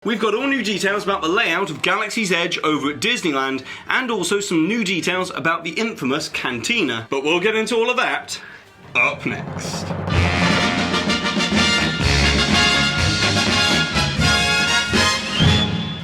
We've got all new details about the layout of Galaxy's Edge over at Disneyland, and also some new details about the infamous Cantina. But we'll get into all of that up next.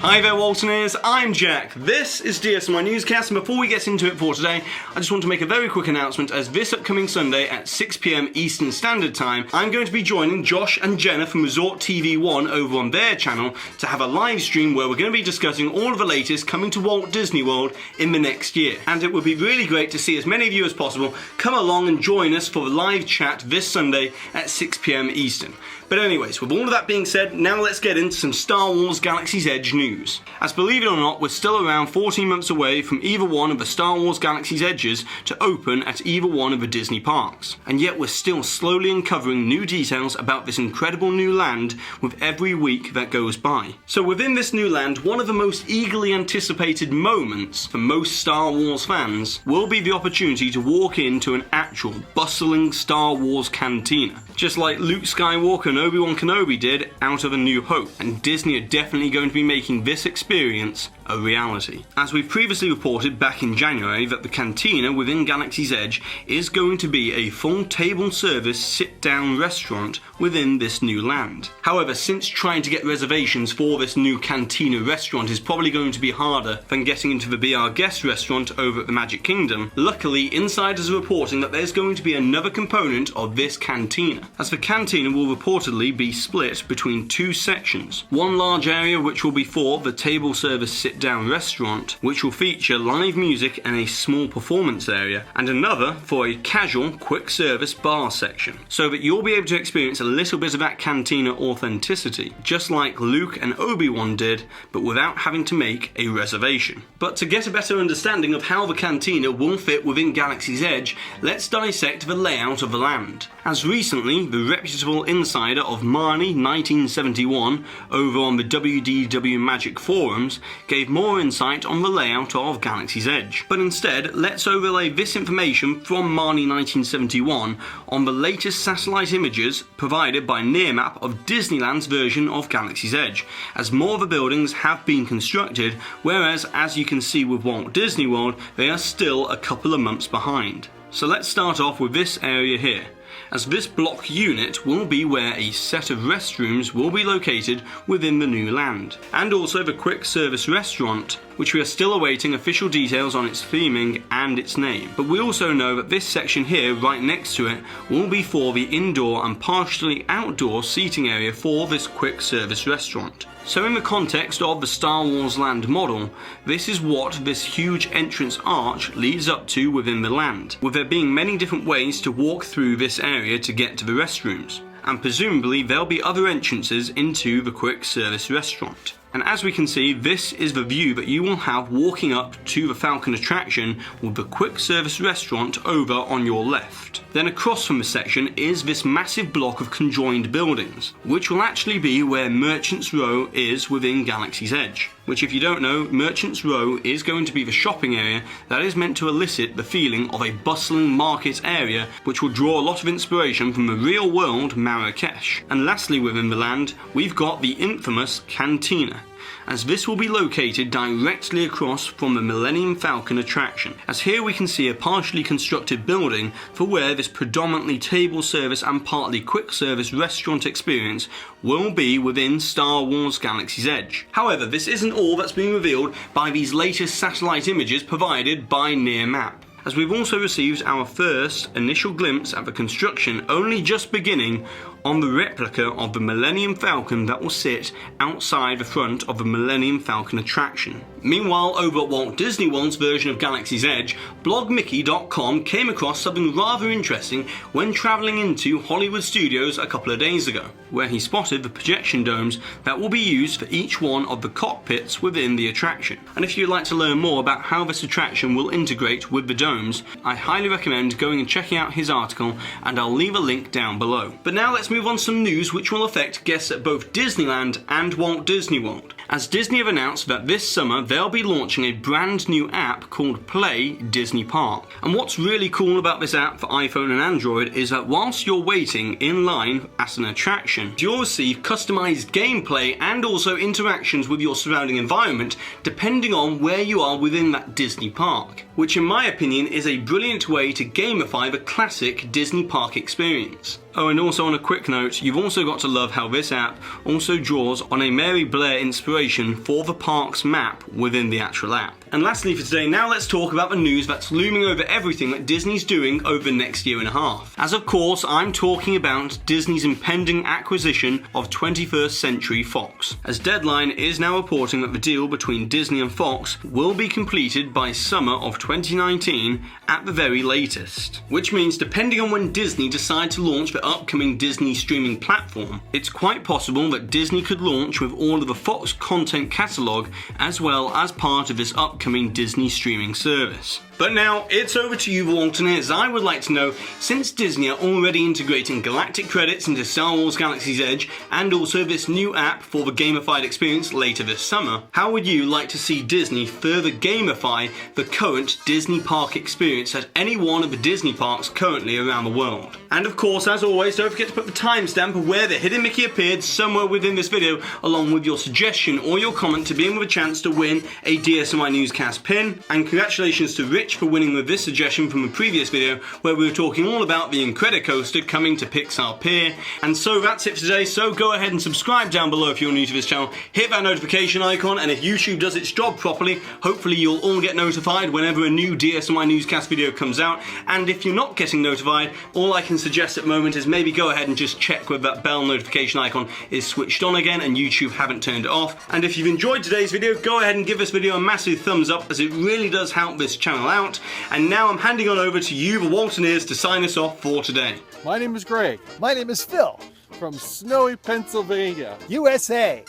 Hi there Waltoneers, I'm Jack. This is DSNY Newscast, and before we get into it for today, I just want to make a very quick announcement as this upcoming Sunday at 6 PM Eastern Standard Time, I'm going to be joining Josh and Jenna from Resort TV 1 over on their channel to have a live stream where we're going to be discussing all of the latest coming to Walt Disney World in the next year. And it would be really great to see as many of you as possible come along and join us for a live chat this Sunday at 6 PM Eastern. But anyways, with all of that being said, now let's get into some Star Wars Galaxy's Edge news. As believe it or not, we're still around 14 months away from either one of the Star Wars Galaxy's Edges to open at either one of the Disney parks. And yet we're still slowly uncovering new details about this incredible new land with every week that goes by. So within this new land, one of the most eagerly anticipated moments for most Star Wars fans will be the opportunity to walk into an actual bustling Star Wars cantina. Just like Luke Skywalker and Obi-Wan Kenobi did out of A New Hope, and Disney are definitely going to be making this experience a reality. As we've previously reported back in January that the Cantina within Galaxy's Edge is going to be a full table service sit-down restaurant within this new land. However, since trying to get reservations for this new Cantina restaurant is probably going to be harder than getting into the Be Our Guest restaurant over at the Magic Kingdom, luckily insiders are reporting that there's going to be another component of this Cantina, as the Cantina will reportedly be split between two sections. One large area which will be for the table service sit-down restaurant, which will feature live music and a small performance area, and another for a casual quick service bar section, so that you'll be able to experience a little bit of that Cantina authenticity, just like Luke and Obi-Wan did, but without having to make a reservation. But to get a better understanding of how the Cantina will fit within Galaxy's Edge, let's dissect the layout of the land. As recently, the reputable insider of Marnie 1971 over on the WDW Magic forums gave more insight on the layout of Galaxy's Edge. But instead, let's overlay this information from Marnie 1971 on the latest satellite images provided by Nearmap of Disneyland's version of Galaxy's Edge, as more of the buildings have been constructed, whereas as you can see with Walt Disney World, they are still a couple of months behind. So let's start off with this area here, as this block unit will be where a set of restrooms will be located within the new land, and also the quick service restaurant, which we are still awaiting official details on its theming and its name. But we also know that this section here right next to it will be for the indoor and partially outdoor seating area for this quick service restaurant. So in the context of the Star Wars land model, this is what this huge entrance arch leads up to within the land, with there being many different ways to walk through this area to get to the restrooms, and presumably there'll be other entrances into the quick service restaurant. And as we can see, this is the view that you will have walking up to the Falcon attraction with the quick service restaurant over on your left. Then across from the section is this massive block of conjoined buildings, which will actually be where Merchants Row is within Galaxy's Edge. Which, if you don't know, Merchants Row is going to be the shopping area that is meant to elicit the feeling of a bustling market area, which will draw a lot of inspiration from the real world Marrakesh. And lastly within the land, we've got the infamous Cantina, as this will be located directly across from the Millennium Falcon attraction, as here we can see a partially constructed building for where this predominantly table service and partly quick service restaurant experience will be within Star Wars Galaxy's Edge. However, this isn't all that's been revealed by these latest satellite images provided by Nearmap, as we've also received our first initial glimpse at the construction only just beginning on the replica of the Millennium Falcon that will sit outside the front of the Millennium Falcon attraction. Meanwhile, over at Walt Disney World's version of Galaxy's Edge, blogmickey.com came across something rather interesting when travelling into Hollywood Studios a couple of days ago, where he spotted the projection domes that will be used for each one of the cockpits within the attraction. And if you'd like to learn more about how this attraction will integrate with the domes, I highly recommend going and checking out his article, and I'll leave a link down below. But now let's move move on to some news which will affect guests at both Disneyland and Walt Disney World, as Disney have announced that this summer they'll be launching a brand new app called Play Disney Park. And what's really cool about this app for iPhone and Android is that whilst you're waiting in line at an attraction, you'll receive customized gameplay and also interactions with your surrounding environment depending on where you are within that Disney park, which in my opinion is a brilliant way to gamify the classic Disney park experience. Oh, and also on a quick note, you've also got to love how this app also draws on a Mary Blair inspiration for the park's map within the actual app. And lastly for today, now let's talk about the news that's looming over everything that Disney's doing over the next year and a half. As of course, I'm talking about Disney's impending acquisition of 21st Century Fox, as Deadline is now reporting that the deal between Disney and Fox will be completed by summer of 2019 at the very latest. Which means depending on when Disney decide to launch the upcoming Disney streaming platform, it's quite possible that Disney could launch with all of the Fox content catalogue as well as part of this upcoming Disney streaming service. But now, it's over to you, the Waltoniers. I would like to know, since Disney are already integrating galactic credits into Star Wars Galaxy's Edge, and also this new app for the gamified experience later this summer, how would you like to see Disney further gamify the current Disney park experience at any one of the Disney parks currently around the world? And of course, as always, don't forget to put the timestamp of where the hidden Mickey appeared somewhere within this video, along with your suggestion or your comment to be in with a chance to win a DSNY Newscast pin. And congratulations to Rich for winning with this suggestion from a previous video where we were talking all about the Incredicoaster coming to Pixar Pier. And so that's it for today, so go ahead and subscribe down below if you're new to this channel, hit that notification icon, and if YouTube does its job properly, hopefully you'll all get notified whenever a new DSNY Newscast video comes out. And if you're not getting notified, all I can suggest at the moment is maybe go ahead and just check whether that bell notification icon is switched on again and YouTube haven't turned it off. And if you've enjoyed today's video, go ahead and give this video a massive thumbs up, as it really does help this channel out. And now I'm handing on over to you, the Waltoniers, to sign us off for today. My name is Greg. My name is Phil. From snowy Pennsylvania. USA.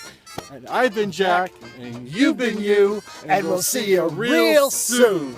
And I've been Jack. And you've been you. And we'll see you real soon.